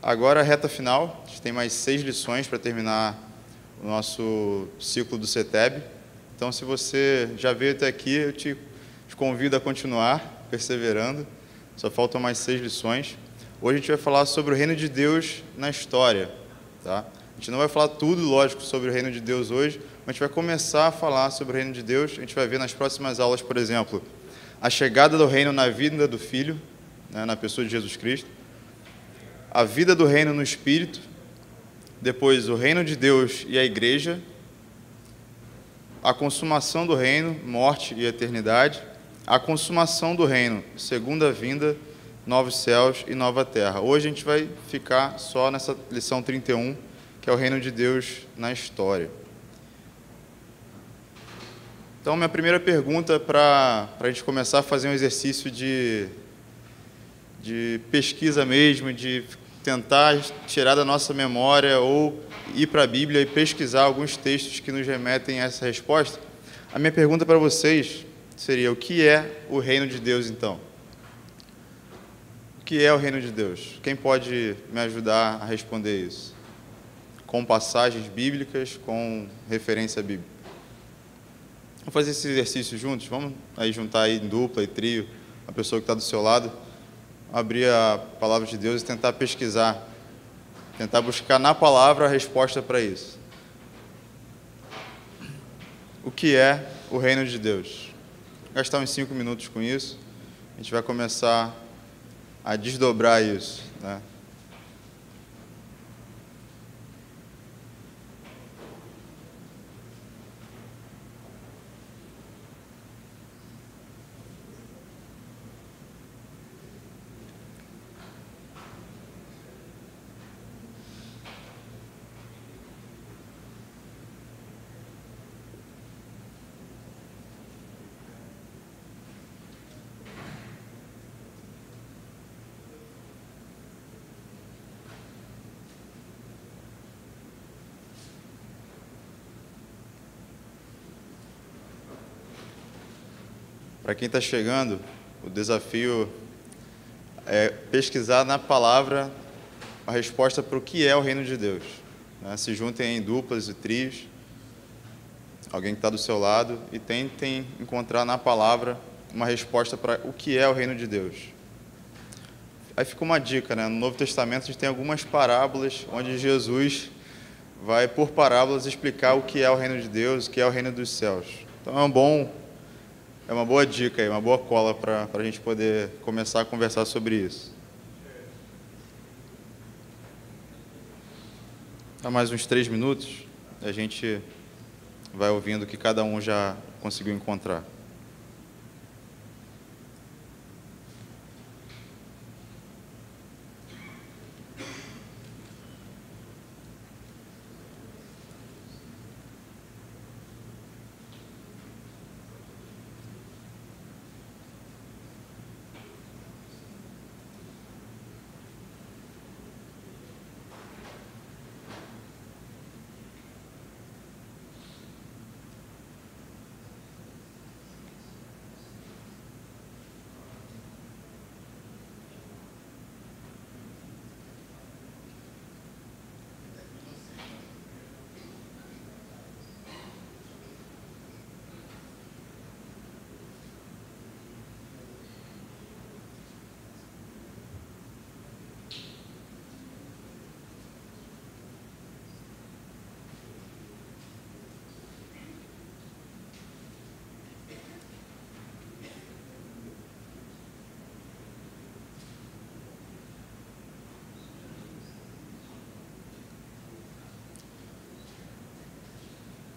Agora a reta final, a gente tem mais 6 lições para terminar o nosso ciclo do CETEB. Então, se você já veio até aqui, eu te convido a continuar perseverando. Só faltam mais 6 lições. Hoje a gente vai falar sobre o reino de Deus na história. Tá? A gente não vai falar tudo, lógico, sobre o reino de Deus hoje, mas a gente vai começar a falar sobre o reino de Deus. A gente vai ver nas próximas aulas, por exemplo, a chegada do reino na vida do Filho, né, na pessoa de Jesus Cristo, a vida do reino no Espírito, depois o reino de Deus e a igreja, a consumação do reino, morte e eternidade, a consumação do reino, segunda vinda, novos céus e nova terra. Hoje a gente vai ficar só nessa lição 31, que é o reino de Deus na história. Então, minha primeira pergunta para a gente começar a fazer um exercício de pesquisa mesmo, de tentar tirar da nossa memória ou ir para a Bíblia e pesquisar alguns textos que nos remetem a essa resposta. A minha pergunta para vocês seria: o que é o reino de Deus, então? O que é o reino de Deus? Quem pode me ajudar a responder isso? Com passagens bíblicas, com referência bíblica. Vamos fazer esse exercício juntos? Vamos aí juntar aí em dupla e trio a pessoa que está do seu lado, abrir a palavra de Deus e tentar pesquisar, tentar buscar na palavra a resposta para isso. O que é o reino de Deus? Vou gastar uns 5 minutos com isso. A gente vai começar a desdobrar isso, né? Para quem está chegando, o desafio é pesquisar na palavra a resposta para o que é o reino de Deus, né? Se juntem em duplas e trios, alguém que está do seu lado, e tentem encontrar na palavra uma resposta para o que é o reino de Deus. Aí fica uma dica, né? No Novo Testamento a gente tem algumas parábolas onde Jesus vai, por parábolas, explicar o que é o reino de Deus, o que é o reino dos céus. Então é uma boa dica aí, uma boa cola para a gente poder começar a conversar sobre isso. Dá mais uns 3 minutos, a gente vai ouvindo o que cada um já conseguiu encontrar.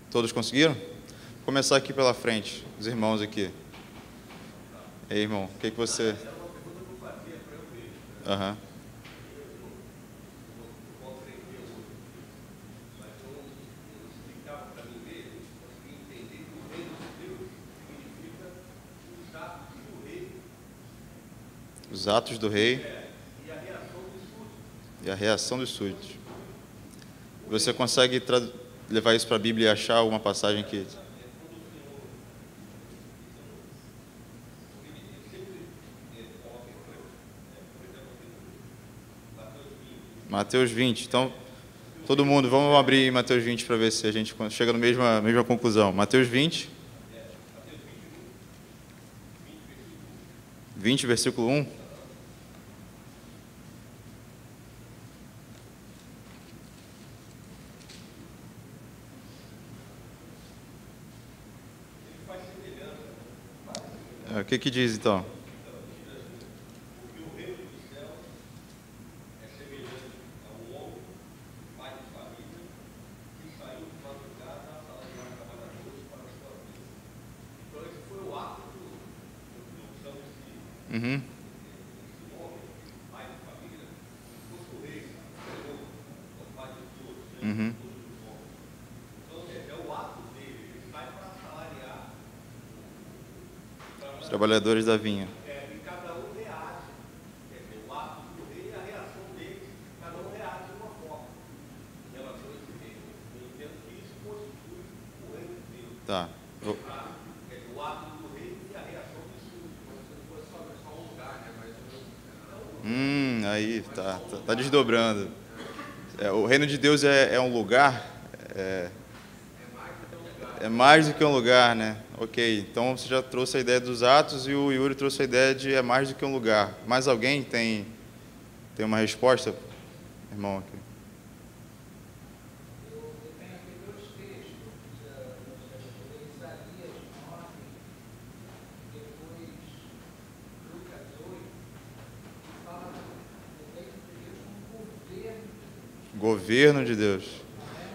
Todos conseguiram? Vou começar aqui pela frente, os irmãos aqui. Ei, irmão, o que você... Aham. Os atos do rei e a reação dos súditos. Você consegue levar isso para a Bíblia e achar alguma passagem que... Mateus 20. Então, todo mundo, vamos abrir Mateus 20 para ver se a gente chega na mesma conclusão. Mateus 20. 20, versículo 1. O que diz então? Uhum. Uhum. Os trabalhadores da vinha. E cada um reage. Quer dizer, o ato do rei e a reação dele, cada um reage de uma forma em relação a esse reino. Eu entendo que isso constitui o reino de Deus. Tá. Quer dizer, o ato do rei e a reação do súdito. Mas se não fosse só um lugar, né? Mas aí, tá desdobrando. O reino de Deus é um lugar? É mais do que um lugar, né? Ok, então você já trouxe a ideia dos atos e o Yuri trouxe a ideia de é mais do que um lugar. Mais alguém tem uma resposta, irmão? Aqui. Eu tenho aqui dois textos, Isaías 9, depois Lucas 8, que fala do reino de Deus como governo de Deus. Governo de Deus.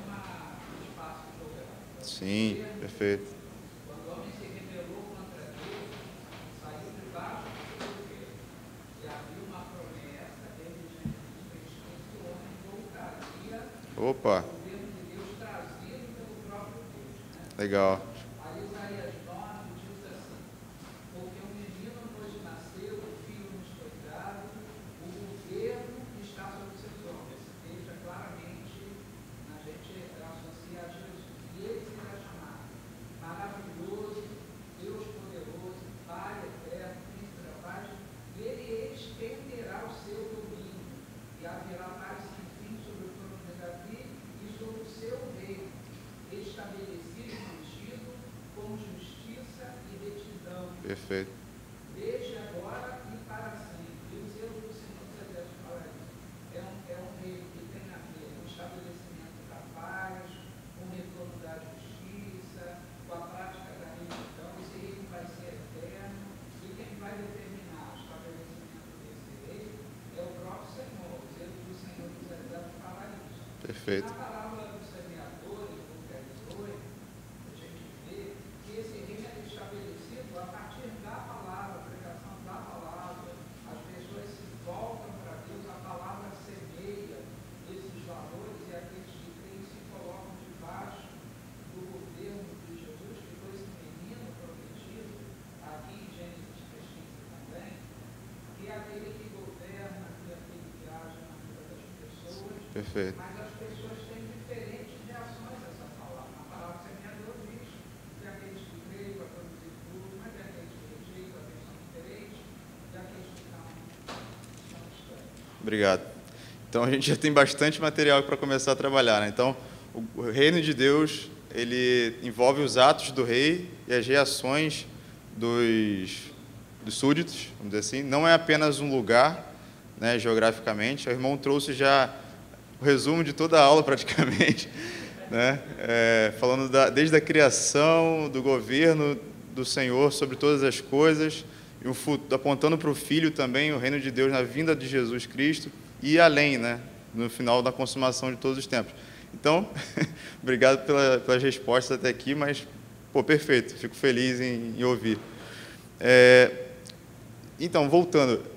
Não é um espaço geográfico. Sim, perfeito. Quando o homem se rebelou contra Deus, saiu debaixo do seu governo. E havia uma promessa dele diante dos cristãos que o homem voltaria Opa, ao governo de Deus trazido pelo próprio Deus, né? legal. Aí Isaías 9 diz assim: porque um menino nos nasceu, um filho nos foi dado, o governo está sobre seus ombros. Esse texto é claramente, a gente associa a Jesus. E ele será chamado maravilhoso, Deus poderoso, Pai eterno, Príncipe da paz. Ele estenderá o seu domínio e haverá paz sem fim sobre o trono de Davi e sobre o seu reino, estabelecido e mantido com justiça e retidão, Perfeito. desde agora e para sempre. E o zelo do Senhor dos Exércitos fala isso. É um reino que tem a ver com o estabelecimento da paz, com o retorno da justiça, com a prática da retidão. Esse reino vai ser eterno e quem vai determinar o estabelecimento desse reino é o próprio Senhor. O zelo do Senhor dos Exércitos fala isso. Perfeito. Na parábola do semeador, em Lucas 8, a gente vê que esse reino é estabelecido a partir da palavra, a pregação da palavra. As pessoas se voltam para Deus, a palavra semeia esses valores e aqueles que creem se colocam debaixo do governo de Jesus, que foi esse menino prometido, aqui em Gênesis 3:15 também, que é aquele que governa, que é aquele que age na vida das pessoas. Perfeito. Mas as pessoas têm diferentes reações a essa palavra. A palavra semeador diz que aqueles que creem para produzir fruto, mas aqueles que rejeitam a bênção diferente, e aqueles que não distantes. Obrigado. Então a gente já tem bastante material para começar a trabalhar, né? Então, o reino de Deus, ele envolve os atos do rei e as reações dos súditos, vamos dizer assim. Não é apenas um lugar, né, geograficamente. O irmão trouxe já o resumo de toda a aula, praticamente, né? Falando desde a criação, do governo do Senhor sobre todas as coisas, e apontando para o Filho também, o reino de Deus na vinda de Jesus Cristo, e além, né, no final da consumação de todos os tempos. Então, obrigado pelas respostas até aqui, mas, perfeito, fico feliz em ouvir. Então, voltando,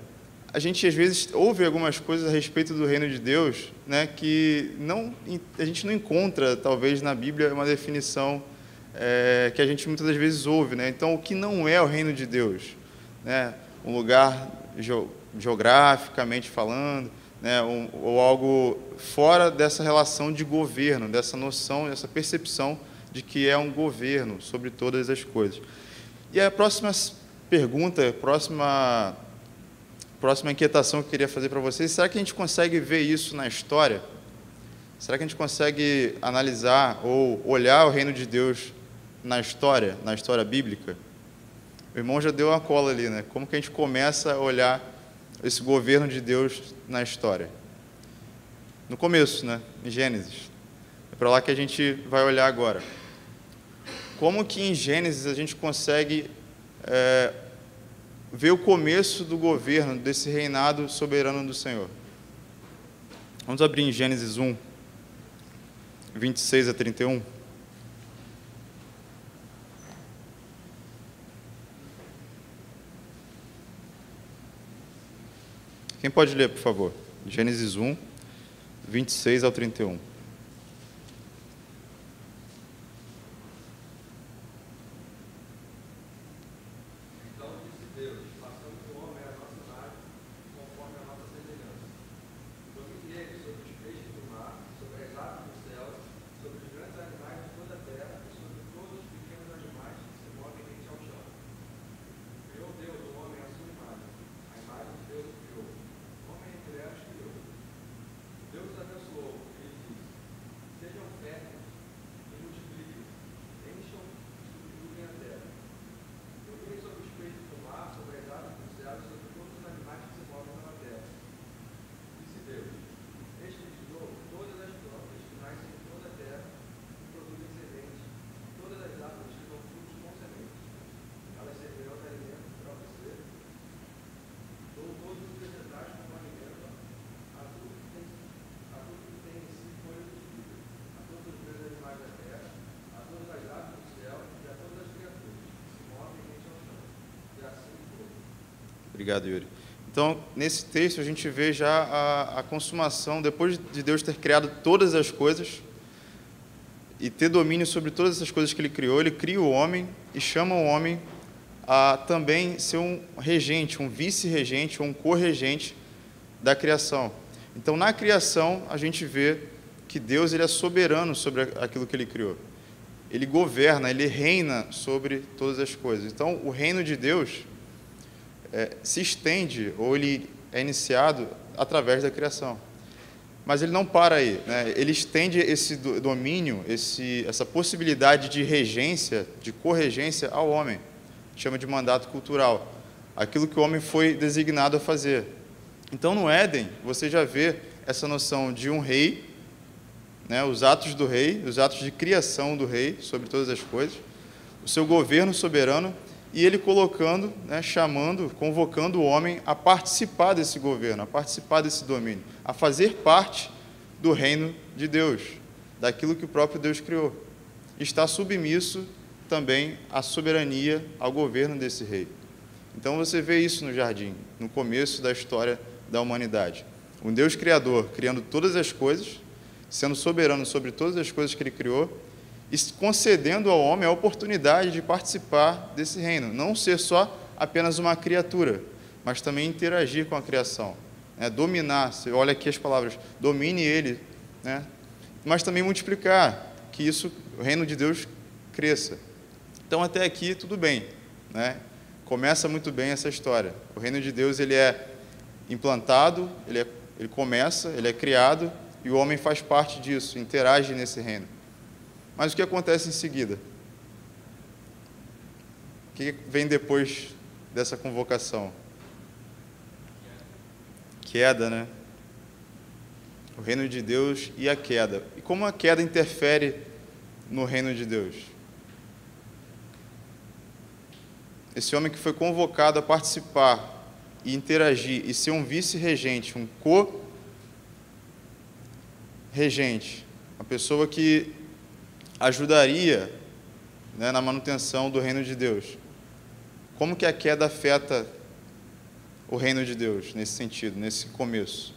a gente às vezes ouve algumas coisas a respeito do reino de Deus, né, que a gente não encontra, talvez, na Bíblia uma definição que a gente muitas das vezes ouve, né? Então, o que não é o reino de Deus? Né? Um lugar geograficamente falando, né? Ou algo fora dessa relação de governo, dessa noção, dessa percepção de que é um governo sobre todas as coisas. E a próxima pergunta, a próxima próxima inquietação que eu queria fazer para vocês: será que a gente consegue ver isso na história? Será que a gente consegue analisar ou olhar o reino de Deus na história bíblica? O irmão já deu uma cola ali, né? Como que a gente começa a olhar esse governo de Deus na história? No começo, né? Em Gênesis. É para lá que a gente vai olhar agora. Como que em Gênesis a gente consegue ver o começo do governo, desse reinado soberano do Senhor? Vamos abrir em Gênesis 1, 26 a 31. Quem pode ler, por favor? Gênesis 1, 26 ao 31. Então disse Deus: façamos o homem à nossa imagem, conforme a nossa semelhança. Domine ele sobre os peixes do mar, sobre as aves do céu, sobre os grandes animais de toda a terra e sobre todos os pequenos animais que se movem rente ao chão. Criou Deus o homem à sua imagem, a imagem de Deus o criou. Homem e mulher os criou. Deus os abençoou e lhe disse: sejam férteis e multipliquem, encham e subjuguem a terra. Domine sobre os peixes do mar, sobre as aves do céu e sobre todos os animais que se movem pela terra. Disse Deus: este lhes dou todas as plantas que nascem em toda a terra e produzem semente, todas as árvores que dão frutos com sementes. Elas servirão de alimento para você. Dou todos os vegetais como alimento, a tudo que tem em si folhas de vida, a todos os grandes animais da terra, a todas as aves do céu e a todas as criaturas que se movem rente ao chão. E assim foi. Obrigado, Yuri. Então, nesse texto, a gente vê já a consumação, depois de Deus ter criado todas as coisas e ter domínio sobre todas essas coisas que Ele criou, Ele cria o homem e chama o homem a também ser um regente, um vice-regente ou um co-regente da criação. Então, na criação, a gente vê que Deus ele é soberano sobre aquilo que Ele criou. Ele governa, Ele reina sobre todas as coisas. Então, o reino de Deus se estende, ou ele é iniciado através da criação. Mas ele não para aí, né? Ele estende esse domínio, essa possibilidade de regência, de corregência ao homem. Chama de mandato cultural. Aquilo que o homem foi designado a fazer. Então, no Éden, você já vê essa noção de um rei, né? Os atos do rei, os atos de criação do rei sobre todas as coisas, o seu governo soberano, e ele colocando, né, chamando, convocando o homem a participar desse governo, a participar desse domínio, a fazer parte do reino de Deus, daquilo que o próprio Deus criou. Está submisso também à soberania, ao governo desse rei. Então você vê isso no jardim, no começo da história da humanidade. Um Deus criador criando todas as coisas, sendo soberano sobre todas as coisas que ele criou, e concedendo ao homem a oportunidade de participar desse reino, não ser só apenas uma criatura, mas também interagir com a criação, né? Dominar, você olha aqui as palavras, domine ele, né? Mas também multiplicar, que isso, o reino de Deus cresça. Então até aqui tudo bem, né? Começa muito bem essa história. O reino de Deus ele é implantado, ele começa, ele é criado, e o homem faz parte disso, interage nesse reino. Mas o que acontece em seguida? O que vem depois dessa convocação? Queda, né? O reino de Deus e a queda. E como a queda interfere no reino de Deus? Esse homem que foi convocado a participar e interagir e ser um vice-regente, um co-regente, uma pessoa que ajudaria, né, na manutenção do reino de Deus. Como que a queda afeta o reino de Deus nesse sentido, nesse começo?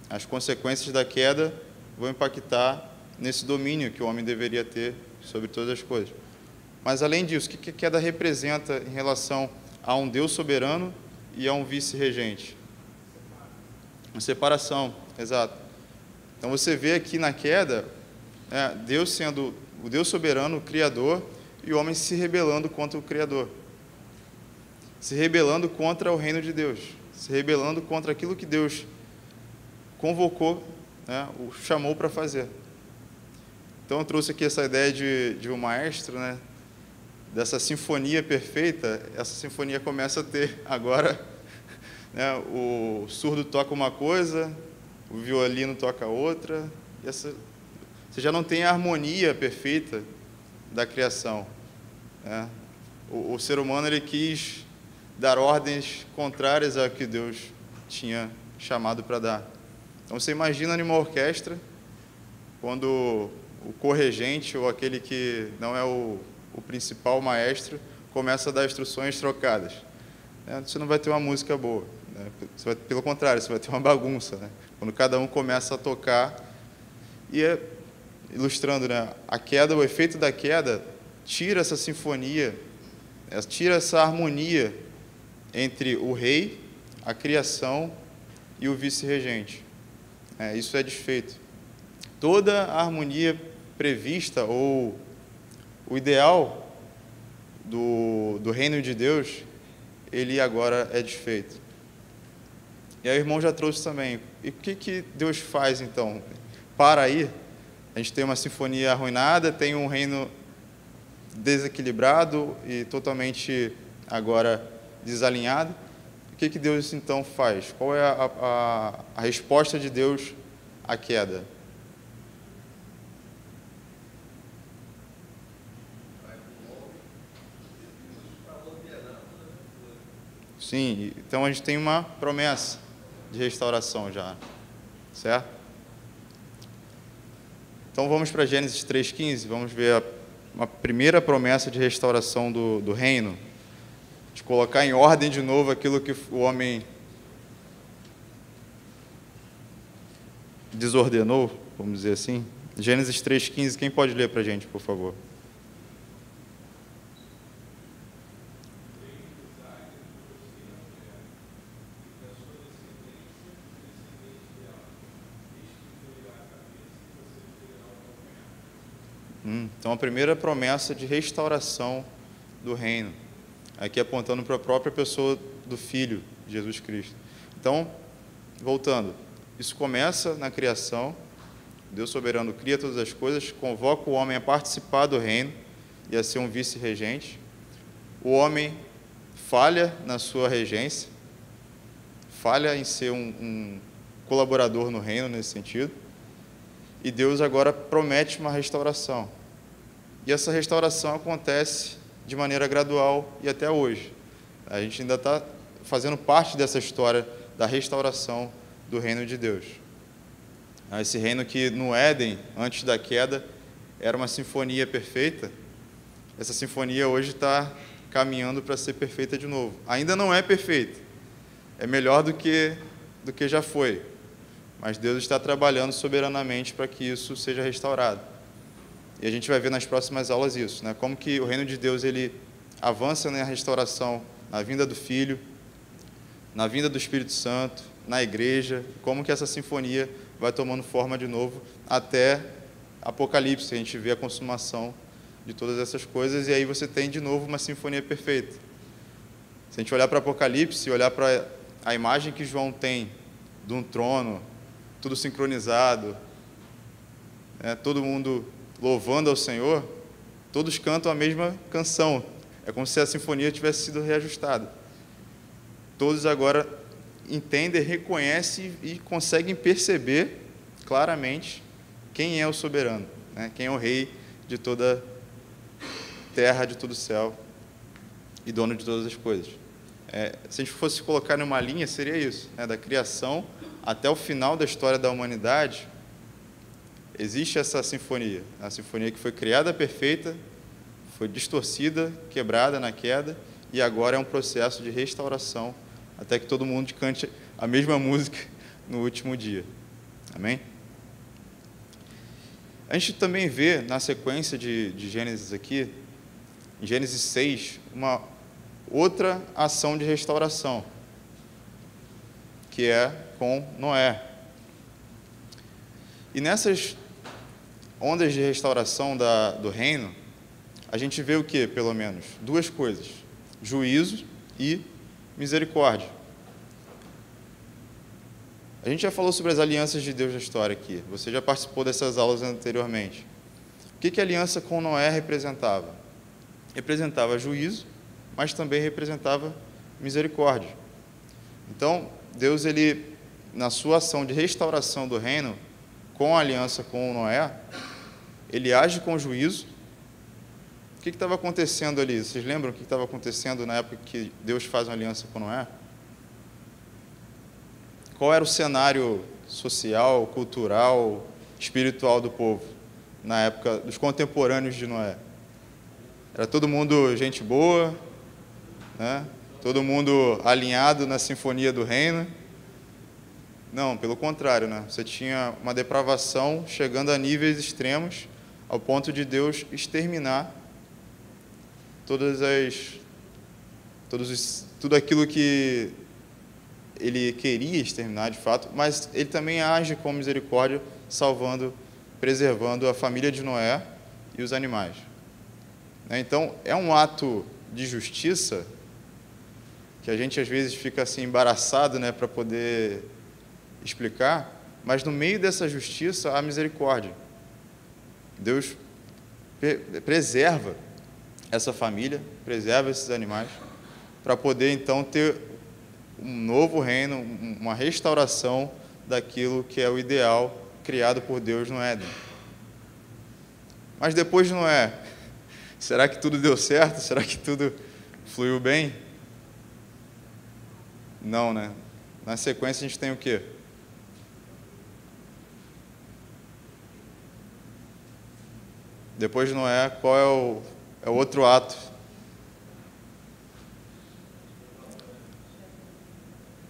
As consequências da queda vão impactar nesse domínio que o homem deveria ter sobre todas as coisas. Mas além disso, o que a queda representa em relação a um Deus soberano e a um vice-regente? Uma separação, exato. Então você vê aqui na queda, né, Deus sendo o Deus soberano, o Criador, e o homem se rebelando contra o Criador. se rebelando contra o reino de Deus, se rebelando contra aquilo que Deus convocou, né, o chamou para fazer. Então eu trouxe aqui essa ideia de um maestro, né, dessa sinfonia perfeita. Essa sinfonia começa a ter agora, né, o surdo toca uma coisa, o violino toca outra, e você já não tem a harmonia perfeita da criação, né? O ser humano, ele quis dar ordens contrárias ao que Deus tinha chamado para dar. Então você imagina numa orquestra, quando o corregente, ou aquele que não é o principal maestro, começa a dar instruções trocadas, né? Você não vai ter uma música boa, né? Pelo contrário, você vai ter uma bagunça, né? Quando cada um começa a tocar, e ilustrando, né, a queda, o efeito da queda tira essa sinfonia, tira essa harmonia entre o rei, a criação e o vice-regente. Isso é desfeito. Toda a harmonia prevista, ou o ideal do reino de Deus, ele agora é desfeito. E aí o irmão já trouxe também. E o que Deus faz, então? Para aí, a gente tem uma sinfonia arruinada, tem um reino desequilibrado e totalmente agora desalinhado. O que Deus, então, faz? Qual é a resposta de Deus à queda? Sim, então a gente tem uma promessa de restauração já, certo? Então vamos para Gênesis 3,15, vamos ver uma primeira promessa de restauração do reino, de colocar em ordem de novo aquilo que o homem desordenou, vamos dizer assim. Gênesis 3,15, quem pode ler para a gente, por favor? Então, a primeira promessa de restauração do reino, aqui apontando para a própria pessoa do Filho, Jesus Cristo. Então, voltando, isso começa na criação. Deus soberano cria todas as coisas, convoca o homem a participar do reino e a ser um vice-regente. O homem falha na sua regência, falha em ser um colaborador no reino nesse sentido, e Deus agora promete uma restauração. E essa restauração acontece de maneira gradual e até hoje. A gente ainda está fazendo parte dessa história da restauração do reino de Deus. Esse reino que no Éden, antes da queda, era uma sinfonia perfeita, essa sinfonia hoje está caminhando para ser perfeita de novo. Ainda não é perfeita, é melhor do que já foi, mas Deus está trabalhando soberanamente para que isso seja restaurado. E a gente vai ver nas próximas aulas isso, né? Como que o reino de Deus ele avança na restauração, na vinda do Filho, na vinda do Espírito Santo, na igreja, como que essa sinfonia vai tomando forma de novo até Apocalipse. A gente vê a consumação de todas essas coisas e aí você tem de novo uma sinfonia perfeita. Se a gente olhar para Apocalipse e olhar para a imagem que João tem de um trono, tudo sincronizado, né, todo mundo louvando ao Senhor, todos cantam a mesma canção. É como se a sinfonia tivesse sido reajustada. Todos agora entendem, reconhecem e conseguem perceber claramente quem é o soberano, né? Quem é o rei de toda terra, de todo o céu e dono de todas as coisas. Se a gente fosse colocar numa linha, seria isso, né? Da criação até o final da história da humanidade, existe essa sinfonia, a sinfonia que foi criada perfeita, foi distorcida, quebrada na queda, e agora é um processo de restauração, até que todo mundo cante a mesma música no último dia. Amém? A gente também vê, na sequência de Gênesis aqui, em Gênesis 6, uma outra ação de restauração, que é com Noé. E nessas ondas de restauração do reino, a gente vê o que, pelo menos? Duas coisas: juízo e misericórdia. A gente já falou sobre as alianças de Deus na história aqui. Você já participou dessas aulas anteriormente. O que a aliança com Noé representava? Representava juízo, mas também representava misericórdia. Então, Deus, ele, na sua ação de restauração do reino, com a aliança com Noé, ele age com juízo. O que estava acontecendo ali? Vocês lembram o que estava acontecendo na época que Deus faz uma aliança com Noé? Qual era o cenário social, cultural, espiritual do povo na época dos contemporâneos de Noé? Era todo mundo gente boa, né? Todo mundo alinhado na sinfonia do reino? Não, pelo contrário, né? Você tinha uma depravação chegando a níveis extremos, ao ponto de Deus exterminar tudo aquilo que ele queria exterminar de fato, mas ele também age com misericórdia, salvando, preservando a família de Noé e os animais. Então, é um ato de justiça que a gente às vezes fica assim embaraçado, né, para poder explicar, mas no meio dessa justiça há misericórdia. Deus preserva essa família, preserva esses animais, para poder então ter um novo reino, uma restauração daquilo que é o ideal criado por Deus no Éden. Mas depois de Noé, será que tudo deu certo? Será que tudo fluiu bem? Não, né? Na sequência a gente tem o quê? Depois de Noé, qual é o outro ato?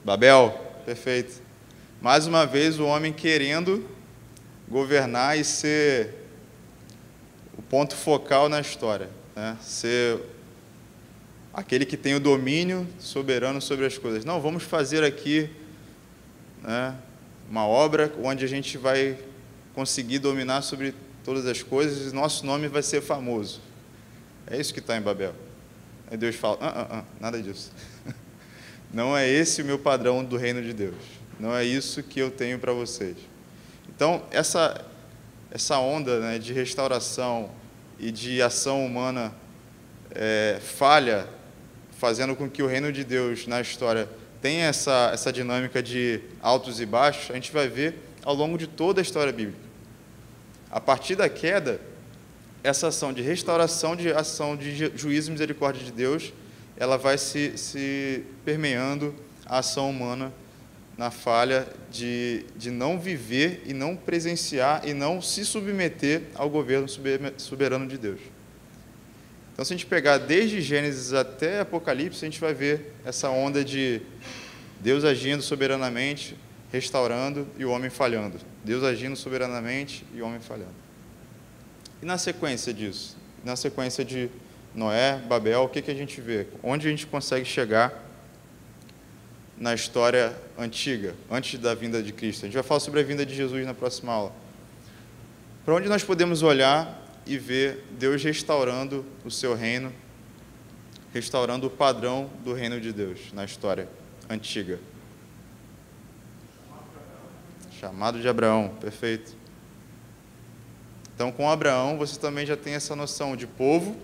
Babel, perfeito. Mais uma vez o homem querendo governar e ser o ponto focal na história, né? Ser aquele que tem o domínio soberano sobre as coisas. Não, vamos fazer aqui, né, uma obra onde a gente vai conseguir dominar sobre todas as coisas e nosso nome vai ser famoso. É isso que está em Babel. Aí Deus fala, nada disso. Não é esse o meu padrão do reino de Deus. Não é isso que eu tenho para vocês. Então, essa onda, né, de restauração e de ação humana falha, fazendo com que o reino de Deus na história tenha essa dinâmica de altos e baixos, a gente vai ver ao longo de toda a história bíblica. A partir da queda, essa ação de restauração, de ação de juízo e misericórdia de Deus, ela vai se permeando a ação humana na falha de não viver e não presenciar e não se submeter ao governo soberano de Deus. Então, se a gente pegar desde Gênesis até Apocalipse, a gente vai ver essa onda de Deus agindo soberanamente, restaurando e o homem falhando. Deus agindo soberanamente e o homem falhando. E na sequência disso? Na sequência de Noé, Babel, o que a gente vê? Onde a gente consegue chegar na história antiga, antes da vinda de Cristo? A gente vai falar sobre a vinda de Jesus na próxima aula. Para onde nós podemos olhar e ver Deus restaurando o seu reino, restaurando o padrão do reino de Deus na história antiga? Chamado de Abraão, perfeito. Então, com Abraão, você também já tem essa noção de povo,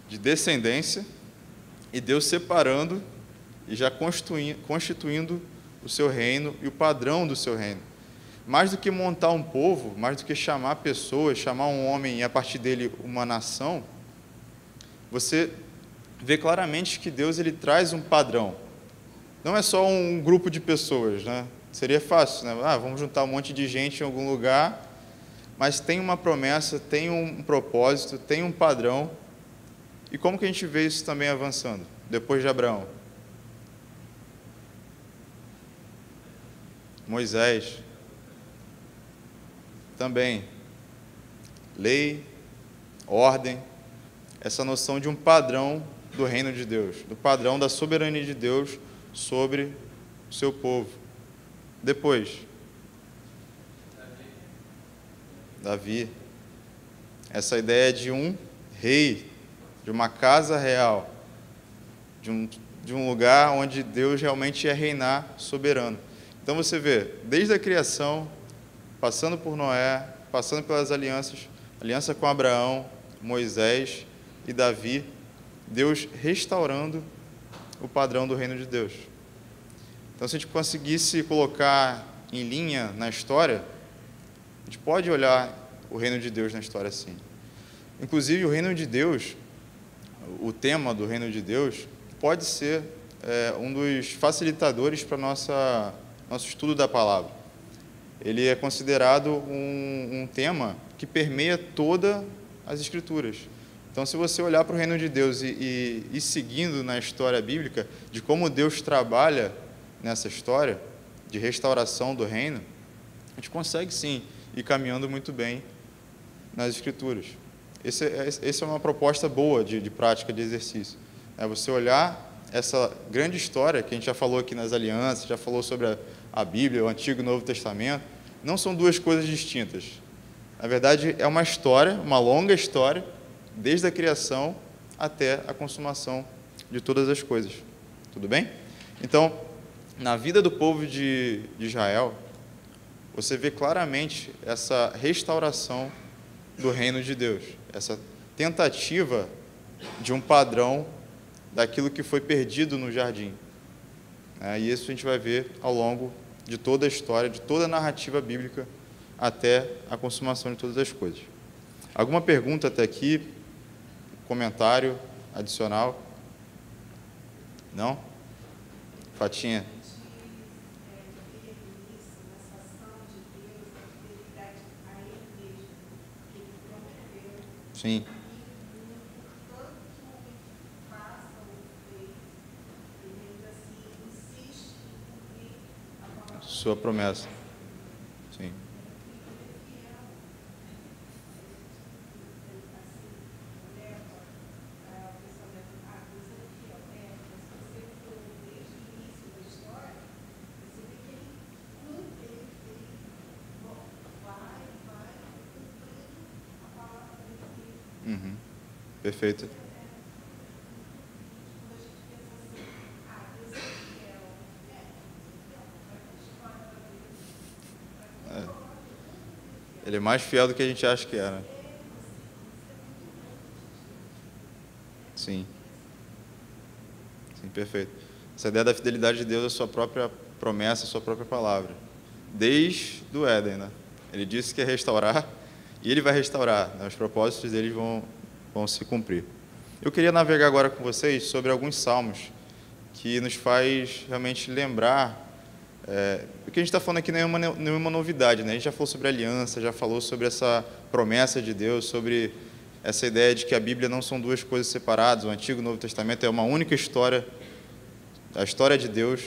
de descendência, e Deus separando e já constituindo o seu reino e o padrão do seu reino. Mais do que montar um povo, mais do que chamar pessoas, chamar um homem e a partir dele uma nação, você vê claramente que Deus ele traz um padrão. Não é só um grupo de pessoas, né? Seria fácil, né? Vamos juntar um monte de gente em algum lugar, mas tem uma promessa, tem um propósito, tem um padrão. E como que a gente vê isso também avançando, depois de Abraão? Moisés, também, lei, ordem, essa noção de um padrão do reino de Deus, do padrão da soberania de Deus sobre o seu povo. Depois, Davi, essa ideia de um rei, de uma casa real, de um lugar onde Deus realmente ia reinar soberano. Então você vê, desde a criação, passando por Noé, passando pelas alianças, aliança com Abraão, Moisés e Davi, Deus restaurando o padrão do reino de Deus. Então, se a gente conseguisse colocar em linha na história, a gente pode olhar o reino de Deus na história assim. Inclusive, o reino de Deus, o tema do reino de Deus, pode ser um dos facilitadores para nosso estudo da palavra. Ele é considerado um tema que permeia todas as Escrituras. Então, se você olhar para o reino de Deus e ir seguindo na história bíblica de como Deus trabalha nessa história de restauração do reino, a gente consegue, sim, ir caminhando muito bem nas Escrituras. Essa é uma proposta boa de prática, de exercício. É você olhar essa grande história que a gente já falou aqui nas alianças, já falou sobre a Bíblia, o Antigo e o Novo Testamento, não são duas coisas distintas. Na verdade, é uma história, uma longa história, desde a criação até a consumação de todas as coisas. Tudo bem? Então, na vida do povo de Israel, você vê claramente essa restauração do reino de Deus, essa tentativa de um padrão daquilo que foi perdido no jardim. E isso a gente vai ver ao longo de toda a história, de toda a narrativa bíblica, até a consumação de todas as coisas. Alguma pergunta até aqui? Comentário adicional? Não? Fatinha? Sim. Sua promessa. Sim. Uhum. Perfeito. Ele é mais fiel do que a gente acha que é, né? Sim. Sim, perfeito. Essa ideia da fidelidade de Deus é a sua própria promessa, a sua própria palavra. Desde o Éden, né? Ele disse que ia restaurar e ele vai restaurar, né? Os propósitos dele vão se cumprir. Eu queria navegar agora com vocês sobre alguns salmos que nos faz realmente lembrar. O que a gente está falando aqui não é nenhuma novidade, né? A gente já falou sobre aliança, já falou sobre essa promessa de Deus, sobre essa ideia de que a Bíblia não são duas coisas separadas, o Antigo e o Novo Testamento é uma única história, a história de Deus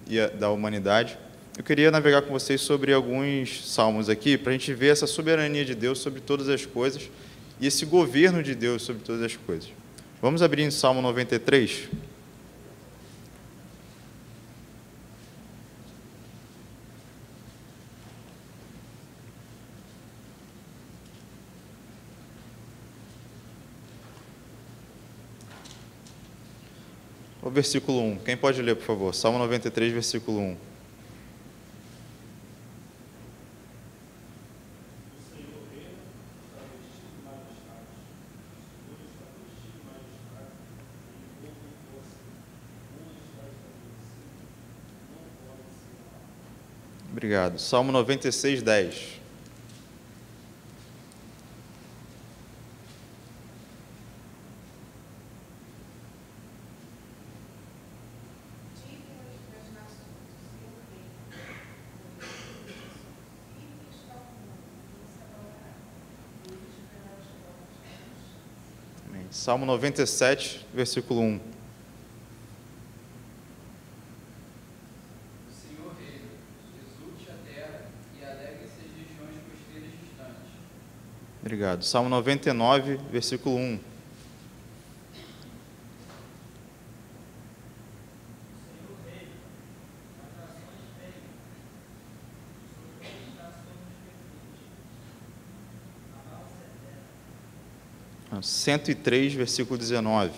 e da humanidade. Eu queria navegar com vocês sobre alguns salmos aqui, para a gente ver essa soberania de Deus sobre todas as coisas e esse governo de Deus sobre todas as coisas. Vamos abrir em Salmo 93. O versículo 1. Quem pode ler, por favor? Salmo 93, versículo 1. Obrigado. Salmo 96, 10. Salmo 97, versículo 1. O Senhor reina, exulte a terra e alegrem-se as regiões costeiras distantes. Obrigado. Salmo 99, versículo 1. Ah, 103, versículo 19.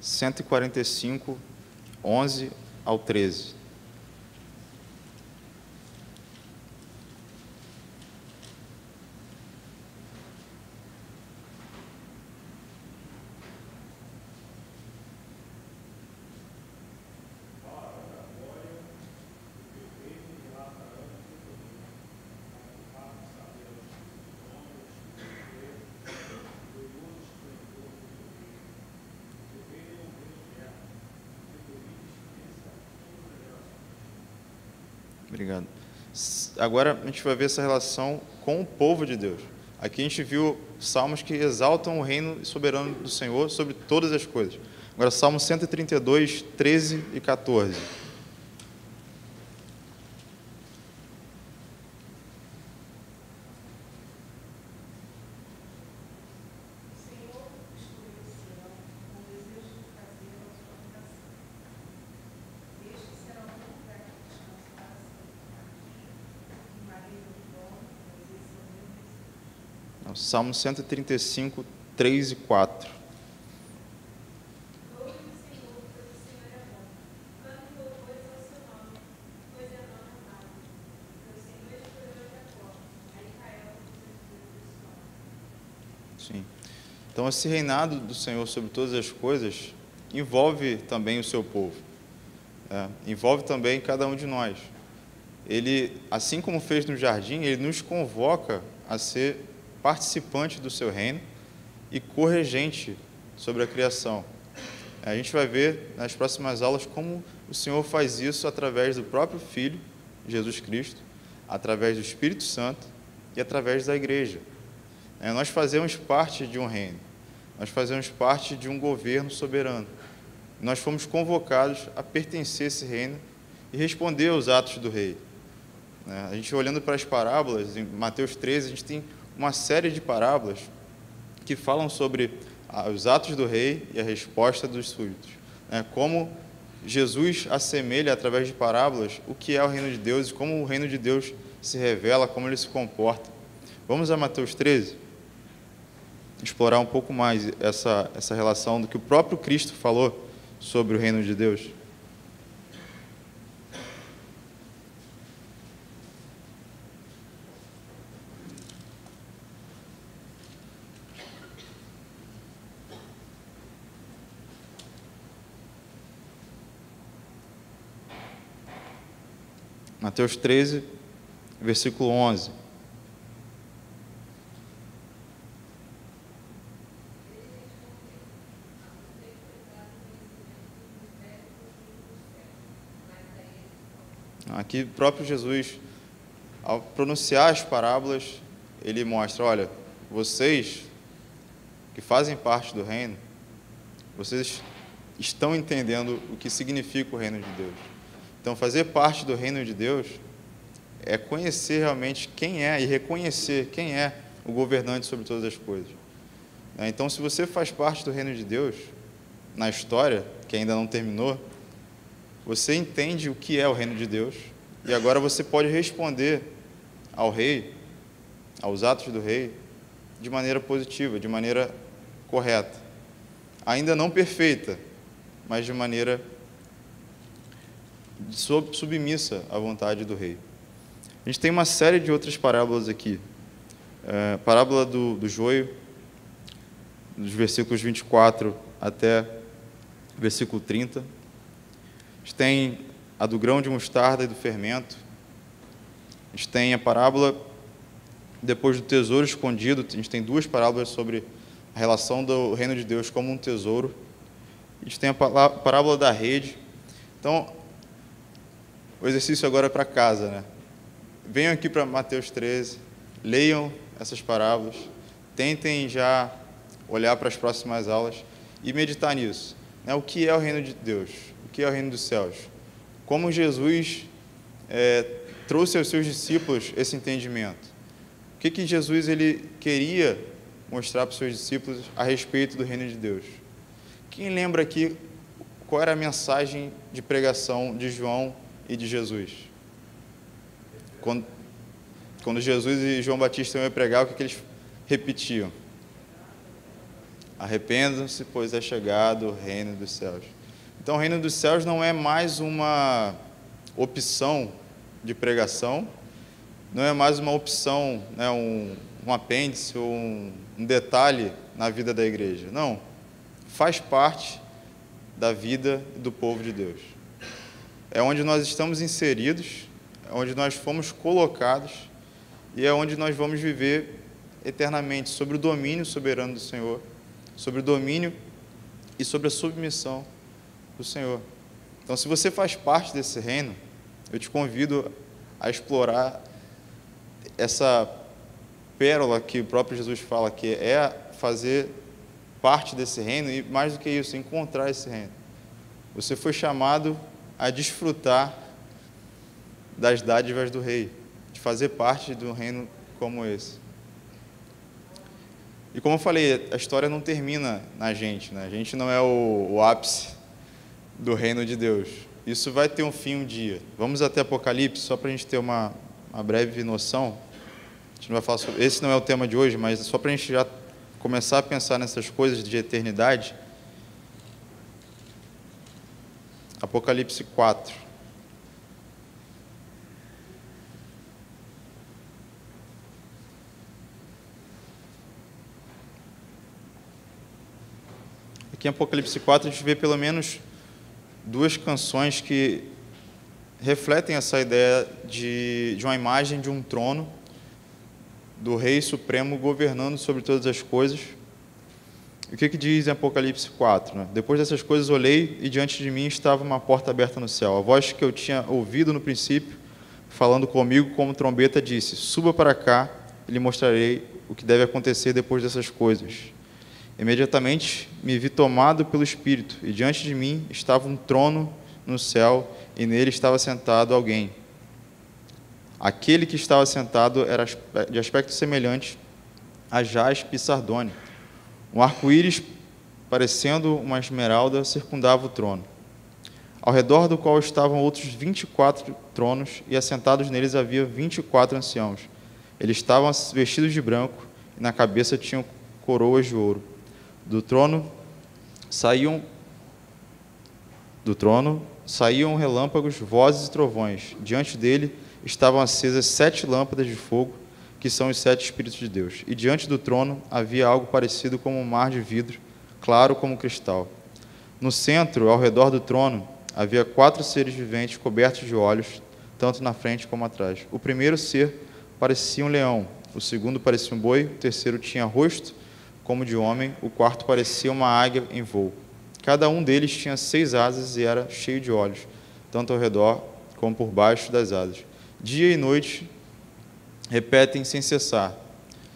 145, 11 ao 13. Obrigado. Agora a gente vai ver essa relação com o povo de Deus. Aqui a gente viu salmos que exaltam o reino soberano do Senhor sobre todas as coisas. Agora, Salmo 132, 13 e 14. Salmo 135, 3 e 4. Sim. Então, esse reinado do Senhor sobre todas as coisas envolve também o seu povo. Envolve também cada um de nós. Ele, assim como fez no jardim, ele nos convoca a ser participante do seu reino e corregente sobre a criação. A gente vai ver nas próximas aulas como o Senhor faz isso através do próprio Filho, Jesus Cristo, através do Espírito Santo e através da igreja. Nós fazemos parte de um reino, nós fazemos parte de um governo soberano. Nós fomos convocados a pertencer a esse reino e responder aos atos do rei. A gente olhando para as parábolas, em Mateus 13, a gente tem uma série de parábolas que falam sobre os atos do rei e a resposta dos súditos. Como Jesus assemelha, através de parábolas, o que é o reino de Deus e como o reino de Deus se revela, como ele se comporta. Vamos a Mateus 13, explorar um pouco mais essa relação do que o próprio Cristo falou sobre o reino de Deus. Mateus 13, versículo 11. Aqui, o próprio Jesus, ao pronunciar as parábolas, ele mostra, olha, vocês que fazem parte do reino, vocês estão entendendo o que significa o reino de Deus. Então, fazer parte do reino de Deus é conhecer realmente quem é e reconhecer quem é o governante sobre todas as coisas. Então, se você faz parte do reino de Deus, na história, que ainda não terminou, você entende o que é o reino de Deus e agora você pode responder ao rei, aos atos do rei, de maneira positiva, de maneira correta. Ainda não perfeita, mas de maneira submissa à vontade do rei. A gente tem uma série de outras parábolas aqui. Parábola do joio, dos versículos 24 até versículo 30. A gente tem a do grão de mostarda e do fermento. A gente tem a parábola depois do tesouro escondido. A gente tem duas parábolas sobre a relação do reino de Deus como um tesouro. A gente tem a parábola da rede. Então, o exercício agora é para casa, né? Venham aqui para Mateus 13, leiam essas parábolas, tentem já olhar para as próximas aulas e meditar nisso. O que é o reino de Deus? O que é o reino dos céus? Como Jesus trouxe aos seus discípulos esse entendimento? O que Jesus ele queria mostrar para os seus discípulos a respeito do reino de Deus? Quem lembra aqui qual era a mensagem de pregação de João e de Jesus? Quando Jesus e João Batista iam pregar, o que eles repetiam? Arrependam-se, pois é chegado o reino dos céus. Então, o reino dos céus não é mais uma opção de pregação, não é mais uma opção, né, um apêndice ou um detalhe na vida da igreja. Não, faz parte da vida do povo de Deus. É onde nós estamos inseridos, é onde nós fomos colocados e é onde nós vamos viver eternamente, sobre o domínio soberano do Senhor, sobre o domínio e sobre a submissão do Senhor. Então, se você faz parte desse reino, eu te convido a explorar essa pérola que o próprio Jesus fala, que é fazer parte desse reino e, mais do que isso, encontrar esse reino. Você foi chamado a desfrutar das dádivas do rei, de fazer parte de um reino como esse. E como eu falei, a história não termina na gente, né? A gente não é o ápice do reino de Deus. Isso vai ter um fim um dia. Vamos até Apocalipse, só para a gente ter uma breve noção. A gente não vai falar sobre... Esse não é o tema de hoje, mas só para a gente já começar a pensar nessas coisas de eternidade. Apocalipse 4. Aqui em Apocalipse 4 a gente vê pelo menos duas canções que refletem essa ideia de uma imagem de um trono, do Rei Supremo governando sobre todas as coisas. E o que diz em Apocalipse 4? Né? Depois dessas coisas olhei e diante de mim estava uma porta aberta no céu. A voz que eu tinha ouvido no princípio, falando comigo como trombeta, disse: suba para cá e lhe mostrarei o que deve acontecer depois dessas coisas. Imediatamente me vi tomado pelo Espírito, e diante de mim estava um trono no céu, e nele estava sentado alguém. Aquele que estava sentado era de aspecto semelhante a jaspe e sardônia. Um arco-íris, parecendo uma esmeralda, circundava o trono, ao redor do qual estavam outros 24 tronos, e assentados neles havia 24 anciãos. Eles estavam vestidos de branco, e na cabeça tinham coroas de ouro. Do trono saíam relâmpagos, vozes e trovões. Diante dele estavam acesas 7 lâmpadas de fogo, que são os 7 Espíritos de Deus. E diante do trono havia algo parecido com um mar de vidro, claro como cristal. No centro, ao redor do trono, havia 4 seres viventes cobertos de olhos, tanto na frente como atrás. O primeiro ser parecia um leão, o segundo parecia um boi, o terceiro tinha rosto como de homem, o quarto parecia uma águia em voo. Cada um deles tinha 6 asas e era cheio de olhos, tanto ao redor como por baixo das asas. Dia e noite repetem sem cessar: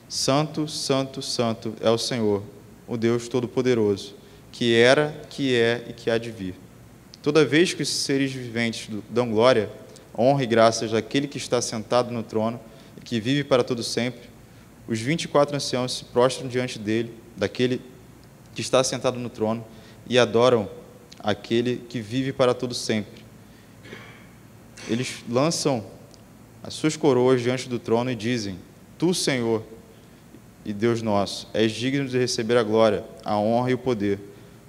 Santo, Santo, Santo é o Senhor, o Deus Todo-Poderoso, que era, que é e que há de vir. Toda vez que os seres viventes dão glória, honra e graças àquele que está sentado no trono e que vive para todo sempre, os 24 anciãos se prostram diante dele, daquele que está sentado no trono, e adoram aquele que vive para todo sempre. Eles lançam as suas coroas diante do trono e dizem: Tu, Senhor e Deus nosso, és digno de receber a glória, a honra e o poder,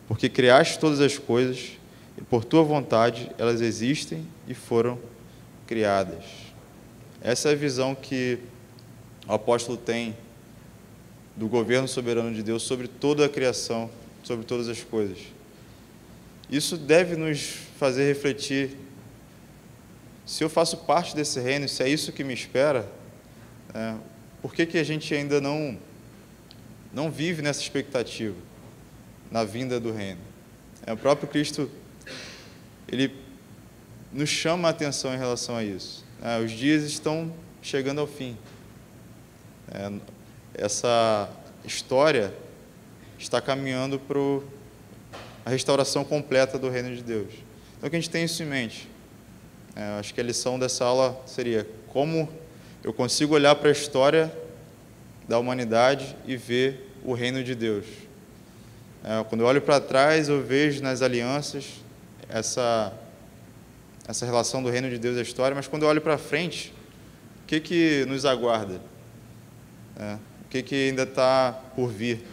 porque criaste todas as coisas, e por tua vontade elas existem e foram criadas. Essa é a visão que o apóstolo tem do governo soberano de Deus sobre toda a criação, sobre todas as coisas. Isso deve nos fazer refletir: se eu faço parte desse reino, se é isso que me espera, por que a gente ainda não vive nessa expectativa, na vinda do reino? O próprio Cristo, ele nos chama a atenção em relação a isso. Os dias estão chegando ao fim. Essa história está caminhando para a restauração completa do reino de Deus. Então, que a gente tem isso em mente. Acho que a lição dessa aula seria: como eu consigo olhar para a história da humanidade e ver o reino de Deus. Quando eu olho para trás, eu vejo nas alianças essa relação do reino de Deus e da história, mas quando eu olho para frente, o que nos aguarda? O que ainda está por vir?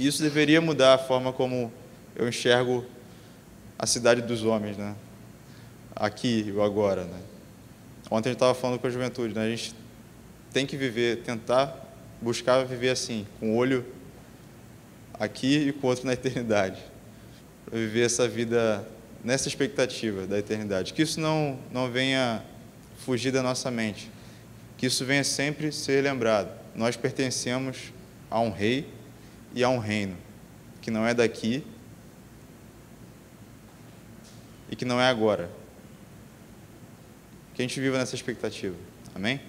E isso deveria mudar a forma como eu enxergo a cidade dos homens, né? Aqui e agora, né? Ontem a gente estava falando com a juventude, né? A gente tem que viver, tentar buscar viver assim, com o olho aqui e com o outro na eternidade. Para viver essa vida nessa expectativa da eternidade. Que isso não venha fugir da nossa mente. Que isso venha sempre ser lembrado. Nós pertencemos a um rei e a um reino, que não é daqui e que não é agora. Que a gente viva nessa expectativa. Amém?